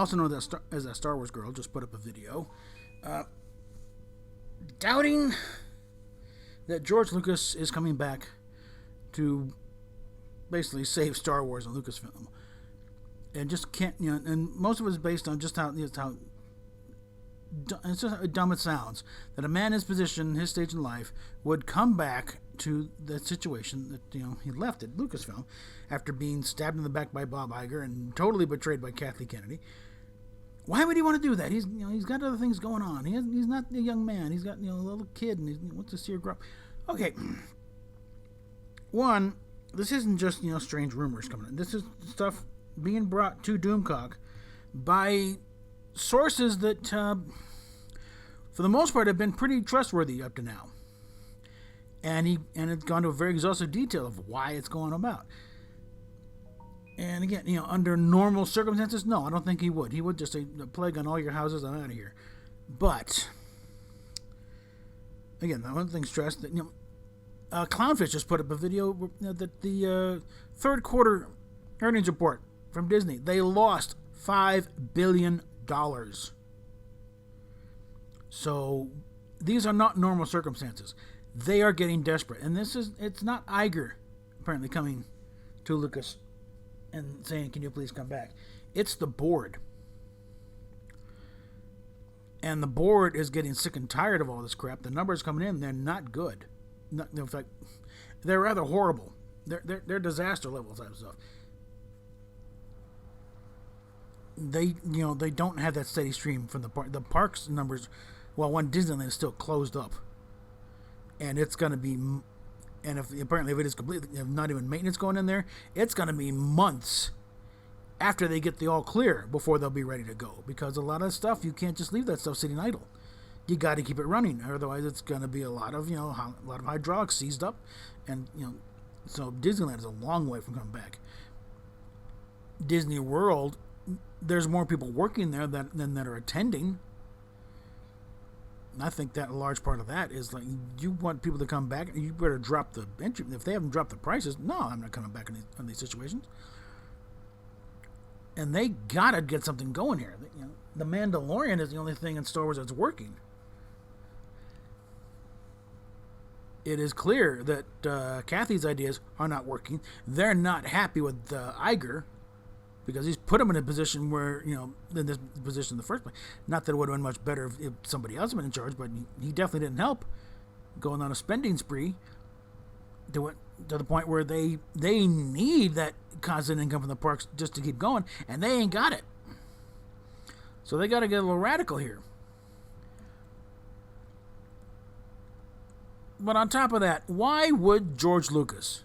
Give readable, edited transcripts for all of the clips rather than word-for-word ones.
also known as a Star Wars girl, just put up a video doubting that George Lucas is coming back to basically save Star Wars and Lucasfilm, and just can't, and most of it is based on just how it's just how dumb it sounds that a man in his position, his stage in life, would come back to the situation that he left at Lucasfilm after being stabbed in the back by Bob Iger and totally betrayed by Kathleen Kennedy. Why would he want to do that? He's got other things going on. He's not a young man. He's got a little kid and he wants to see her grow up. Okay, one, this isn't just strange rumors coming in. This is stuff being brought to Doomcock by sources that, for the most part, have been pretty trustworthy up to now. And it's gone to a very exhaustive detail of why it's going about. And again, under normal circumstances, no, I don't think he would. He would just say, plague on all your houses, I'm out of here. But, again, the one thing stressed that, Clownfish just put up a video that the third quarter earnings report from Disney, they lost $5 billion. So, these are not normal circumstances. They are getting desperate. And it's not Iger apparently coming to Lucas and saying, can you please come back? It's the board. And the board is getting sick and tired of all this crap. The numbers coming in, they're not good. In fact, they're rather horrible. They're disaster level type of stuff. They don't have that steady stream from the park. The parks numbers, well, one Disneyland is still closed up. And it's going to be, and if it is completely, if not even maintenance going in there, it's going to be months after they get the all clear before they'll be ready to go. Because a lot of stuff, you can't just leave that stuff sitting idle. You got to keep it running, otherwise it's going to be a lot of hydraulics seized up, and so Disneyland is a long way from coming back. Disney World, there's more people working there than that are attending. I think that a large part of that is you want people to come back, you better drop the entry. If they haven't dropped the prices, no, I'm not coming back in these situations. And they gotta get something going here. The Mandalorian is the only thing in Star Wars that's working. It is clear that Kathy's ideas are not working. They're not happy with Iger, because he's put him in a position where, in this position in the first place. Not that it would have been much better if somebody else had been in charge, but he definitely didn't help. Going on a spending spree to the point where they need that constant income from the parks just to keep going, and they ain't got it. So they got to get a little radical here. But on top of that, why would George Lucas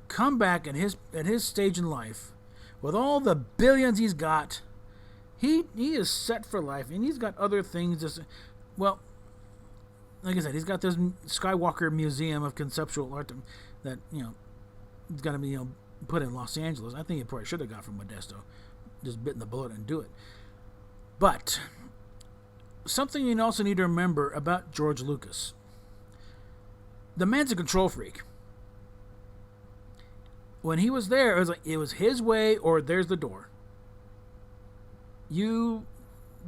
come back at his stage in life, with all the billions he's got? He is set for life, and he's got other things. Like I said, he's got this Skywalker Museum of Conceptual Art that it's got to be put in Los Angeles. I think he probably should have got from Modesto, just bitten the bullet and do it. But something you also need to remember about George Lucas: the man's a control freak. When he was there, it was his way or there's the door. You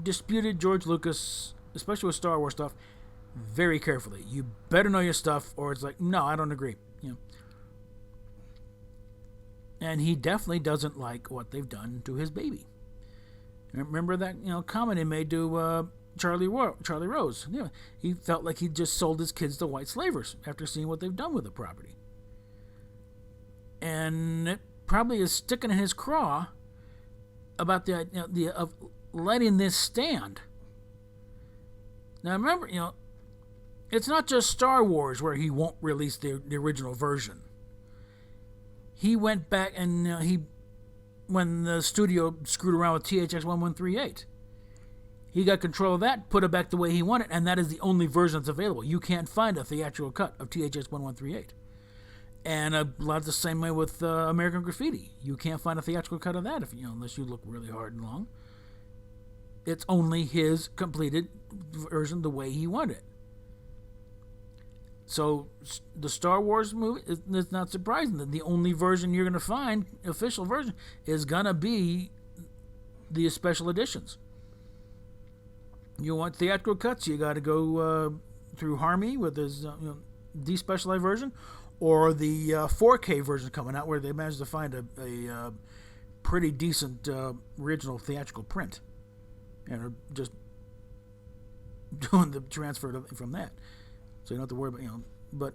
disputed George Lucas, especially with Star Wars stuff, very carefully. You better know your stuff, or it's no, I don't agree. And he definitely doesn't like what they've done to his baby. Remember that comment he made to Charlie Rose? He felt like he just sold his kids to white slavers after seeing what they've done with the property. And it probably is sticking in his craw about the idea of letting this stand. Now remember, it's not just Star Wars where he won't release the original version. He went back and when the studio screwed around with THX 1138, he got control of that, put it back the way he wanted, and that is the only version that's available. You can't find a theatrical cut of THX 1138. And a lot the same way with American Graffiti. You can't find a theatrical cut of that unless you look really hard and long. It's only his completed version the way he wanted it. So the Star Wars movie, it's not surprising that the only version you're going to find, official version, is going to be the special editions. You want theatrical cuts, you got to go through Harmy with his despecialized version, or the 4K version coming out where they managed to find a pretty decent original theatrical print, and are just doing the transfer from that, so you don't have to worry about But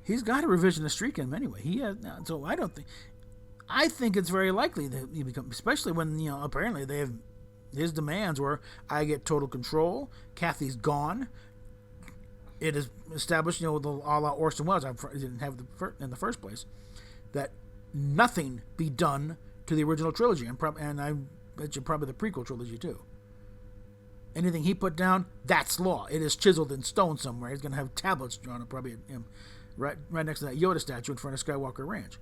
he's got a revisionist streak in him anyway. He has, so I think it's very likely that he becomes, especially when apparently they have. His demands were, I get total control. Kathy's gone. It is established, a la Orson Welles, I didn't have in the first place, that nothing be done to the original trilogy, and I bet you probably the prequel trilogy too. Anything he put down, that's law. It is chiseled in stone somewhere. He's going to have tablets drawn up probably right next to that Yoda statue in front of Skywalker Ranch.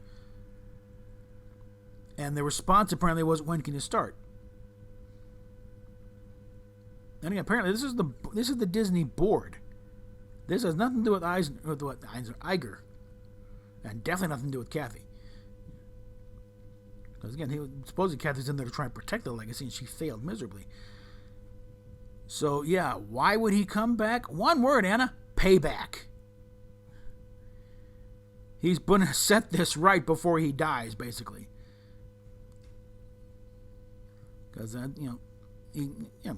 And the response apparently was, when can you start? And again, apparently this is the Disney board. This has nothing to do with Iger, and definitely nothing to do with Kathy. Because again, supposedly Kathy's in there to try and protect the legacy, and she failed miserably. So yeah, why would he come back? One word, Anna: payback. He's going to set this right before he dies, basically. Because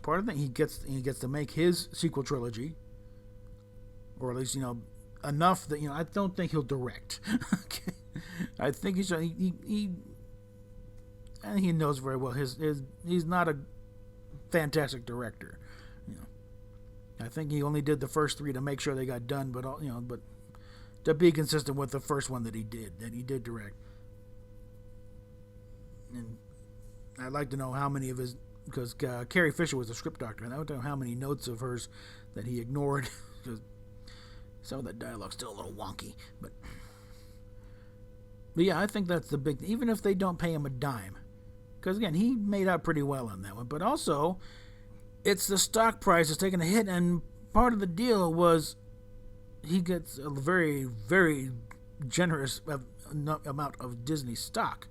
part of the thing, he gets to make his sequel trilogy, or at least enough that I don't think he'll direct. Okay. I think he knows very well he's not a fantastic director. I think he only did the first 3 to make sure they got done, but to be consistent with the first one that he did direct. And I'd like to know how many of his, because Carrie Fisher was a script doctor, and I don't know how many notes of hers that he ignored, because some of that dialogue's still a little wonky. But yeah, I think that's the big thing. Even if they don't pay him a dime, because again, he made out pretty well on that one. But also, it's the stock price is taking a hit, and part of the deal was he gets a very, very generous amount of Disney stock.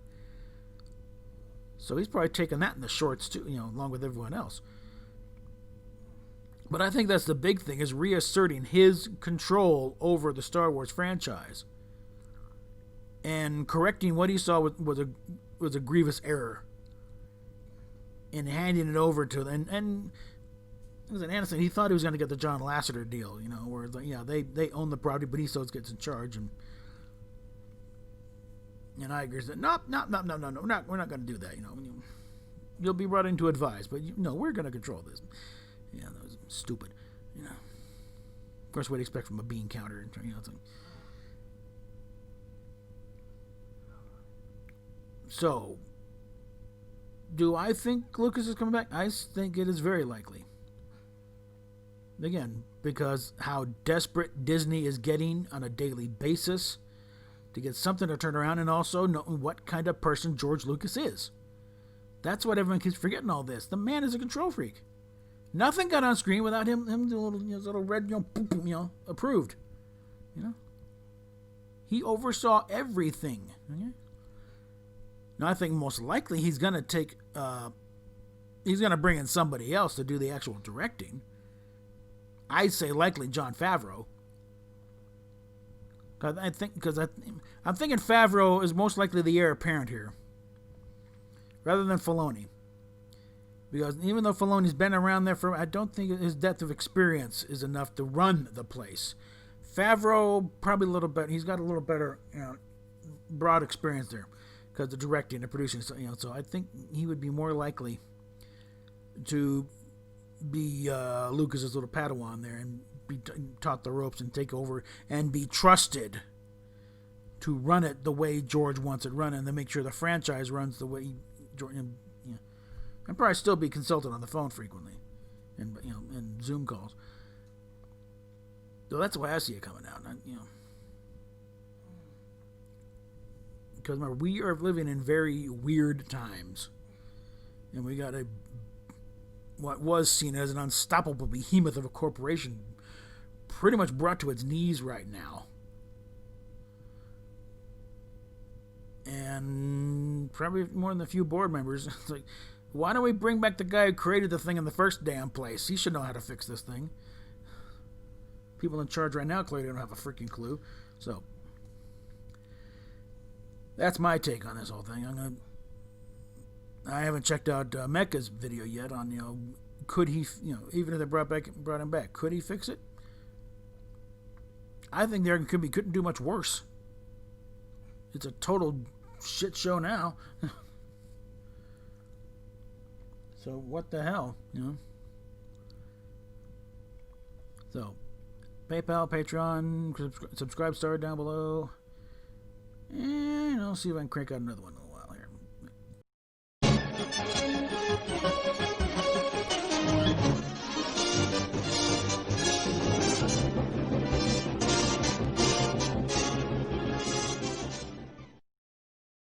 So he's probably taking that in the shorts too, along with everyone else. But I think that's the big thing, is reasserting his control over the Star Wars franchise and correcting what he saw was a grievous error in handing it over to them. And as an Anderson, he thought he was going to get the John Lasseter deal, where they own the property, but he still gets in charge. And Iger said, no, we're not going to do that. You'll be brought in to advise, but we're going to control this. Yeah, that was stupid. Of course, what do you expect from a bean counter? So, do I think Lucas is coming back? I think it is very likely. Again, because how desperate Disney is getting on a daily basis to get something to turn around, and also knowing what kind of person George Lucas is. That's what everyone keeps forgetting. All this, the man is a control freak. Nothing got on screen without him doing his little red, approved. He oversaw everything. Okay? Now I think most likely he's gonna bring in somebody else to do the actual directing. I'd say likely Jon Favreau. I'm thinking Favreau is most likely the heir apparent here, rather than Filoni. Because even though Filoni's been around there I don't think his depth of experience is enough to run the place. Favreau probably a little better. He's got a little better, broad experience there, because the directing and producing. So I think he would be more likely to be Lucas's little Padawan there and be taught the ropes and take over and be trusted to run it the way George wants it run, and to make sure the franchise runs the way George. And probably still be consulted on the phone frequently, and Zoom calls. So that's the way I see it coming out. Because remember, we are living in very weird times, and we got what was seen as an unstoppable behemoth of a corporation pretty much brought to its knees right now. and probably more than a few board members. It's like, why don't we bring back the guy who created the thing in the first damn place? He should know how to fix this thing. People in charge right now clearly don't have a freaking clue. So that's my take on this whole thing. I haven't checked out Mecca's video yet on, could he, even if they brought him back, could he fix it? I think there couldn't do much worse. It's a total shit show now. So what the hell, So, PayPal, Patreon, subscribe star down below, and I'll see if I can crank out another one.